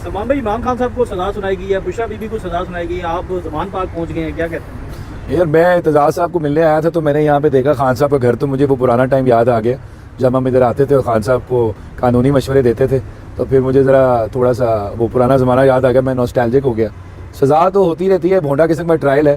सलमान भाई, इमरान खान साहब को सजा सुनाई गई है, बुशरा बीबी को सजा सुनाई गई है, आप ज़मान पार्क पहुंच गए हैं, क्या कहते हैं? यार मैं एतजाज़ साहब को मिलने आया था तो मैंने यहाँ पे देखा खान साहब का घर, तो मुझे वो पुराना टाइम याद आ गया जब हम इधर आते थे और खान साहब को कानूनी मशवरे देते थे। तो फिर मुझे ज़रा थोड़ा सा वो पुराना ज़माना याद आ गया, मैं नॉस्टैल्जिक हो गया। सज़ा तो होती रहती है, भोंडा किस्म का ट्रायल है।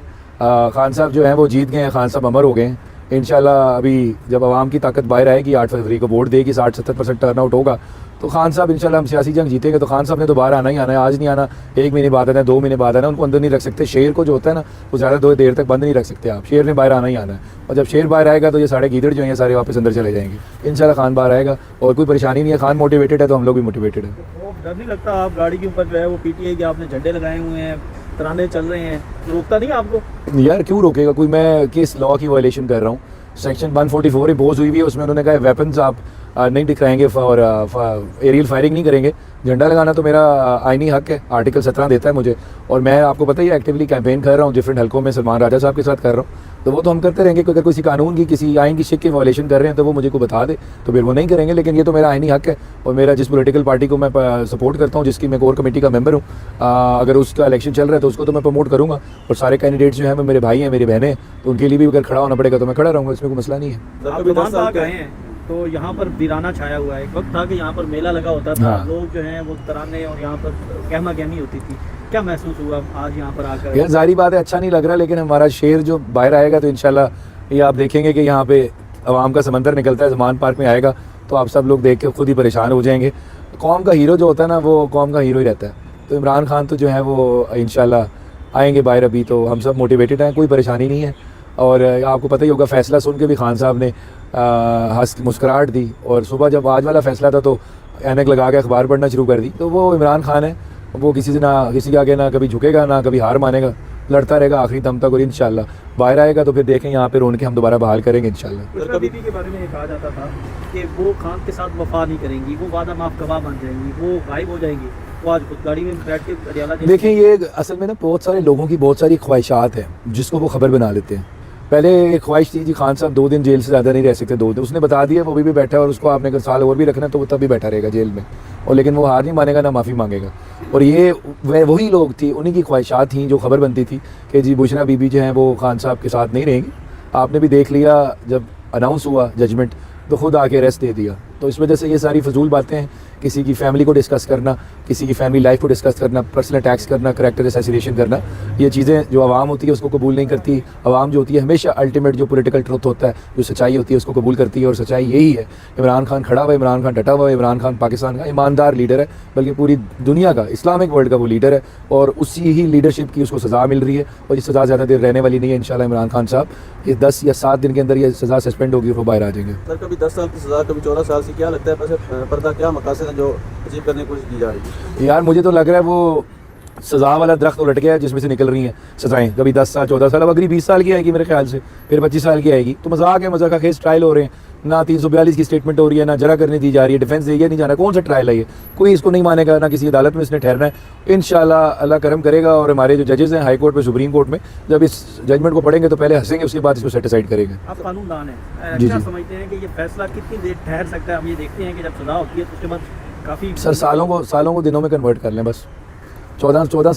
खान साहब जो हैं वो जीत गए हैं, खान साहब अमर हो गए हैं। इंशाल्लाह अभी जब आवाम की ताकत बाहर आएगी, 8 फरवरी को वोट देगी, 60-70% टर्नआउट होगा तो खान साहब इंशाल्लाह हम सियासी जंग जीतेंगे। तो खान साहब ने तो बाहर आना ही आना है, आज नहीं आना, 1 महीने बाद आना है, 2 महीने बाद आना है। उनको अंदर नहीं रख सकते। शेर को जो होता है ना वो ज़्यादा देर तक बंद नहीं रख सकते आप। शेर ने बाहर आना ही आना है, और जब शेर बाहर आएगा तो ये सारे गीदड़ जो हैं सारे वापस अंदर चले जाएंगे। इंशाल्लाह खान बाहर आएगा और कोई परेशानी नहीं है। खान मोटिवेटेड है तो हम लोग भी मोटिवेटेड है। तो डर नहीं लगता? आप गाड़ी के ऊपर जो है वो पीटीआई के आपने झंडे लगाए हुए हैं, तराने चल रहे हैं, रोकता नहीं आपको? यार क्यों रोकेगा कोई? मैं किस लॉ की वायलेशन कर रहा हूँ? सेक्शन 144 इम्पोज हुई हुई है, उसमें उन्होंने कहा वेपन्स आप नहीं दिखाएंगे और एरियल फायरिंग नहीं करेंगे। झंडा लगाना तो मेरा आईनी हक है, आर्टिकल 17 देता है मुझे। और मैं आपको पता ही एक्टिवली कैंपेन कर रहा हूँ डिफरेंट हलकों में, सलमान राजा साहब के साथ कर रहा हूँ। तो वो तो हम करते रहेंगे। अगर किसी कानून की, किसी आइन की शिक की वायलेशन कर रहे हैं तो वो मुझे को बता दे, तो फिर वो नहीं करेंगे। लेकिन ये तो मेरा आईनी हक है, और मेरा जिस पॉलिटिकल पार्टी को मैं सपोर्ट करता हूँ, जिसकी मैं कोर कमेटी का मेंबर हूँ, अगर उसका इलेक्शन चल रहा है तो उसको तो मैं प्रमोट करूँगा। और सारे कैंडिडेट्स जो हैं वो मेरे भाई हैं, मेरी बहनें हैं, तो उनके लिए भी अगर खड़ा होना पड़ेगा तो मैं खड़ा रहूँगा, इसमें कोई मसला नहीं है। आप ज़मान पार्क आए हैं तो यहाँ पर वीराना छाया हुआ है। एक वक्त था कि यहाँ पर मेला लगा होता था, हाँ। लोग जो हैं वो तराने और यहाँ पर कहमा कहमी होती थी। क्या महसूस हुआ आज यहाँ पर आकर? यार जाहिर बात है अच्छा नहीं लग रहा, लेकिन हमारा शेर जो बाहर आएगा तो इंशाल्लाह ये आप देखेंगे कि यहाँ पे आवाम का समंदर निकलता है। ज़मान पार्क में आएगा तो आप सब लोग देख के खुद ही परेशान हो जाएंगे। कौम का हीरो जो होता है ना वो कौम का हीरो ही रहता है। तो इमरान खान तो जो है वो इंशाल्लाह आएंगे बाहर। अभी तो हम सब मोटिवेटेड हैं, कोई परेशानी नहीं है। और आपको पता ही होगा फैसला सुन के भी खान साहब ने हंस मुस्कुराहट दी, और सुबह जब आज वाला फैसला था तो ऐनक लगा के अखबार पढ़ना शुरू कर दी। तो वो इमरान खान है, वो किसी से ना किसी के आगे ना कभी झुकेगा, ना कभी हार मानेगा, लड़ता रहेगा आखिरी दम तक। और इंशाल्लाह बाहर आएगा तो फिर देखें यहाँ पे रोन के हम दोबारा बहाल करेंगे इंशाल्लाह। बुशरा बीबी के बारे में ये कहा जाता था कि वो खान के साथ वफा नहीं करेंगी, वो वादा माफ गवाह बन जाएंगी, वो गायब हो जाएंगी। वो आज खुद गाड़ी में बैठ के अडियाला देखें ये असल में ना बहुत सारे लोगों की बहुत सारी ख्वाहिशात हैं जिसको वो खबर बना लेते हैं। पहले एक ख्वाहिश थी जी खान साहब 2 दिन जेल से ज़्यादा नहीं रह सकते, 2 दिन उसने बता दिया, वो भी बैठा है। और उसको आपने अगर साल और भी रखना तो वो तब भी बैठा रहेगा जेल में, और लेकिन वो हार नहीं मानेगा, ना माफ़ी मांगेगा। और ये वही लोग थी, उन्हीं की ख्वाहिशात थी जो खबर बनती थी कि जी बुशरा बीबी जो हैं वो खान साहब के साथ नहीं रहेंगी। आपने भी देख लिया जब अनाउंस हुआ जजमेंट तो खुद आके अरेस्ट दे दिया। तो इस वजह से ये सारी फजूल बातें हैं, किसी की फैमिली को डिस्कस करना, किसी की फैमिली लाइफ को डिस्कस करना, पर्सनल अटैक्स करना, करैक्टर असैसिनेशन करना, ये चीज़ें जो आवाम होती है उसको कबूल नहीं करती। आवाम जो होती है हमेशा अल्टीमेट जो पॉलिटिकल ट्रुथ होता है, जो सच्चाई होती है उसको कबूल करती है। और सच्चाई यही है, इमरान खान खड़ा हुआ है, इमरान खान डटा हुआ है, इमरान खान पाकिस्तान का ईमानदार लीडर है, बल्कि पूरी दुनिया का इस्लामिक वर्ल्ड का वो लीडर है। और उसी ही लीडरशिप की उसको सज़ा मिल रही है, और ये सज़ा ज़्यादा देर रहने वाली नहीं है। इंशाल्लाह इमरान खान साहब ये 10 या 7 दिन के अंदर ये सज़ा सस्पेंड होगी, वो बाहर आ जाएंगे। सर कभी 10 साल की सज़ा, कभी 14 साल की, क्या लगता है पर्दा क्या मकासद है जो अचीव करने की कोशिश की जा रही है? यार मुझे तो लग रहा है वो सज़ा वाला दरख्त उलट गया है जिसमें से निकल रही हैं सज़ाएँ। कभी 10 साल 14 साल, अब अगली 20 साल की आएगी मेरे ख्याल से, फिर 25 साल की आएगी। तो मजाक है, मजाक का खेस ट्रायल हो रहे हैं ना, 342 की स्टेटमेंट हो रही है ना, जरा करने दी जा रही है, डिफेंस एरिया नहीं जाना। कौन सा ट्रायल है ये? कोई इसको नहीं मानेगा, ना किसी अदालत में इसने ठहरना है। इंशाल्लाह अल्लाह करम करेगा। और हमारे जो जजेस हैं हाई कोर्ट में, सुप्रीम कोर्ट में, जब इस जजमेंट को पढ़ेंगे तो पहले हंसेंगे, उसके बाद इसको सेटिसाइड करेंगे। आप कानूनदान हैं, जी, क्या जी। समझते हैं कि ये फैसला कितनी देर ठहर सकता है? हम ये देखते हैं कि जब सज़ा होती है तो उसके बाद काफ़ी सर सालों को दिनों में कन्वर्ट कर लें बस। 14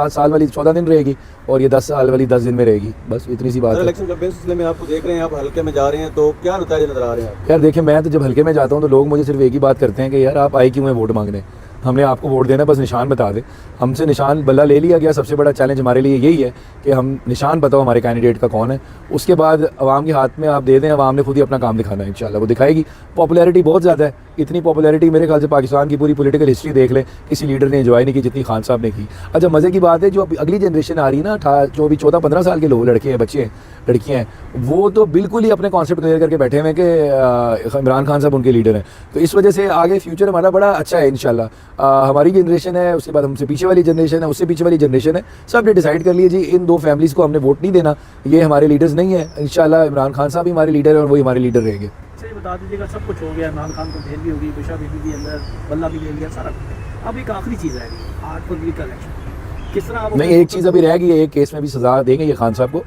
साल वाली 14 दिन रहेगी, और ये 10 साल वाली 10 दिन में रहेगी, बस इतनी सी बात है। इलेक्शन कैंपेन सिलसिले में आपको देख रहे हैं, आप हल्के में जा रहे हैं, तो क्या नतीजे नजर आ रहे हैं? यार देखिए, मैं तो जब हल्के में जाता हूँ तो लोग मुझे सिर्फ एक ही बात करते हैं कि यार आप आए क्यों हैं वोट मांगने? हमने आपको वोट देना, बस निशान बता दें। हमसे निशान बल्ला ले लिया गया। सबसे बड़ा चैलेंज हमारे लिए यही है कि हम निशान बताओ हमारे कैंडिडेट का कौन है, उसके बाद आवाम के हाथ में आप दे दें। आवाम ने खुद ही अपना काम दिखाना है, इंशाल्लाह वो दिखाएगी। पॉपुलैरिटी बहुत ज़्यादा है, इतनी पॉपुलैरिटी मेरे ख्याल से पाकिस्तान की पूरी पॉलिटिकल हिस्ट्री देख लें, किसी लीडर ने एंजॉय नहीं की जितनी खान साहब ने की। अच्छा मज़े की बात है, जो अगली जनरेशन आ रही है ना, जो भी 14-15 साल के लोग, लड़के हैं, बच्चे हैं, लड़कियाँ हैं, वो तो बिल्कुल ही अपने कॉन्सेप्ट क्लियर करके बैठे हुए हैं कि इमरान खान साहब उनके लीडर हैं। तो इस वजह से आगे फ्यूचर हमारा बड़ा अच्छा है इंशाल्लाह। हमारी जनरेशन है, उसके बाद हमसे पीछे वाली जनरेशन है, उससे पीछे वाली जनरेशन है, सब ने डिसाइड कर लिया जी इन 2 फैमिलीज़ को हमने वोट नहीं देना, ये हमारे लीडर्स नहीं है। इंशाल्लाह इमरान खान साहब ही हमारे लीडर है और वही हमारे लीडर रहेंगे। सही बता दीजिएगा, सब कुछ हो गया, इमरान खान को जेल भी होगी, बुशरा बीबी भी अंदर, बल्ला भी ले लिया, सारा कुछ। अब एक आखिरी चीज़ है 8 फरवरी का इलेक्शन, किस तरह आप नहीं, एक चीज़ अभी रह गई है, एक केस में भी सज़ा देंगे ये खान साहब को।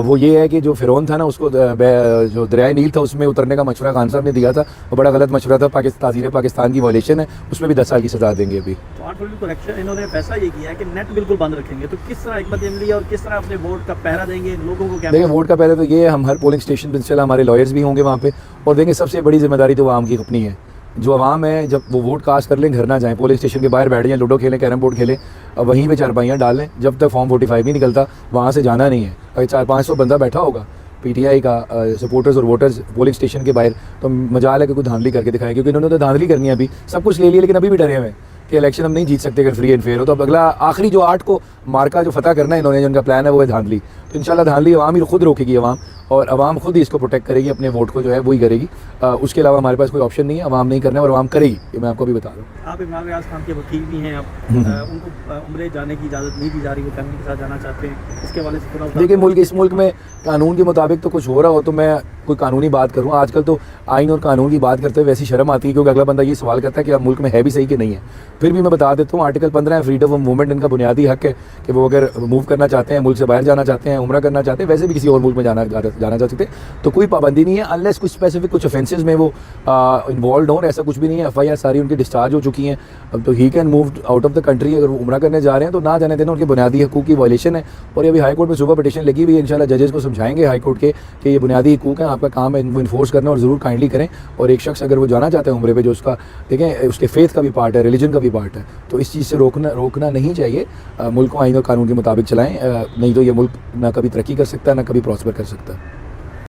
वो ये है कि जो फ़िरौन था ना, उसको जो दरियाए नील था उसमें उतरने का मशवरा खान साहब ने दिया था, वो बड़ा गलत मशवरा था, ताज़ीर पाकिस्तान की वायलेशन है, उसमें भी 10 साल की सज़ा देंगे अभी। तो आर्ट करेक्शन इन्होंने फैसला ये किया है कि नेट बिल्कुल बंद रखेंगे, तो किस तरह हिकमत अमली और किस तरह अपने वोट का पहरा देंगे लोगों को? क्या देखिए, वोट का पहले तो ये है, हम हर पोलिंग स्टेशन पर इंशाल्लाह हमारे लॉयर्स भी होंगे वहाँ पे, और देखें सबसे बड़ी जिम्मेदारी तो आवाम की अपनी है। जो आवाम है, जब वो वोट कास्ट कर लें, घर ना जाएं, पोलिंग स्टेशन के बाहर बैठ जाएं, लूडो खेलें, कैरम बोर्ड खेलें, और वहीं पे चारपाइयाँ डाल लें। जब तक फॉर्म 45 नहीं निकलता वहाँ से जाना नहीं है। अगर 400-500 बंदा बैठा होगा पीटीआई का सपोर्टर्स और वोटर्स पोलिंग स्टेशन के बाहर, तो मजाल है कि कोई धांधली करके दिखाए, क्योंकि इन्होंने तो धांधली करनी है। अभी सब कुछ ले लिया, लेकिन अभी भी डरे हुए हैं कि इलेक्शन हम नहीं जीत सकते अगर फ्री एंड फेयर हो। तो अब अगला आखिरी जो 8 को मार्का जो फतह करना है इन्होंने, जिनका प्लान है वो है धांधली। तो इंशाल्लाह धांधली अवाम ही खुद रोकेगी, अवाम, और अवाम खुद ही इसको प्रोटेक्ट करेगी, अपने वोट को जो है वही करेगी। उसके अलावा हमारे पास कोई ऑप्शन नहीं है। अवाम नहीं करना है और अवाम करेगी, ये मैं आपको भी बता रहा हूँ। आप इमरान रियाज खान के वकील भी हैं, आप उनको उम्रे जाने की इजाज़त नहीं दी जा रही, वो फैमिली के साथ जाना चाहते हैं, इसके हवाले से थोड़ा देखिए, इस मुल्क में कानून के मुताबिक तो कुछ हो रहा हो तो मैं कोई कानूनी बात करूँ। आजकल तो आइन और कानून की बात करते हुए वैसी शर्म आती है, क्योंकि अगला बंदा ये सवाल करता है कि अब मुल्क में है भी सही कि नहीं है। फिर भी मैं बता देता हूँ, आर्टिकल 15 है, फ्रीडम ऑफ मूवमेंट इनका बुनियादी हक है कि वो अगर मूव करना चाहते हैं, मुल्क से बाहर जाना चाहते हैं, उम्रा करना चाहते हैं, वैसे भी किसी और मुल्क में जाना चाह सकते हैं, तो कोई पाबंदी नहीं है, अनलेस कुछ स्पेसिफिक कुछ ऑफेंसेस में वो इन्वॉल्व हो। ऐसा कुछ भी नहीं है, FIR सारी उनकी डिस्चार्ज हो चुकी हैं। अब तो he can move out of the country. अगर वो उम्रा करने जा रहे हैं तो ना जाने देना, उनके बुनियादी हकूक़ की वायलेशन है। और ये अभी हाई कोर्ट में सुबह पटिशन लगी हुई है, इंशाल्लाह जजेस को समझाएंगे हाई कोर्ट के कि ये बुनियादी हकूक़ हैं, आपका काम है इनको इन्फोर्स करना, और ज़रूर काइंडली करें। और एक शख्स अगर वो जाना चाहते हैं उम्रे पे, जो उसका देखें उसके फेथ का भी पार्ट है, रिलीजन का भी पार्ट है, तो इस चीज़ से रोकना नहीं चाहिए। मुल्क को आइन और कानून के मुताबिक चलाएं, नहीं तो ये मुल्क ना कभी तरक्की कर सकता है, ना कभी प्रॉस्पर कर सकता है।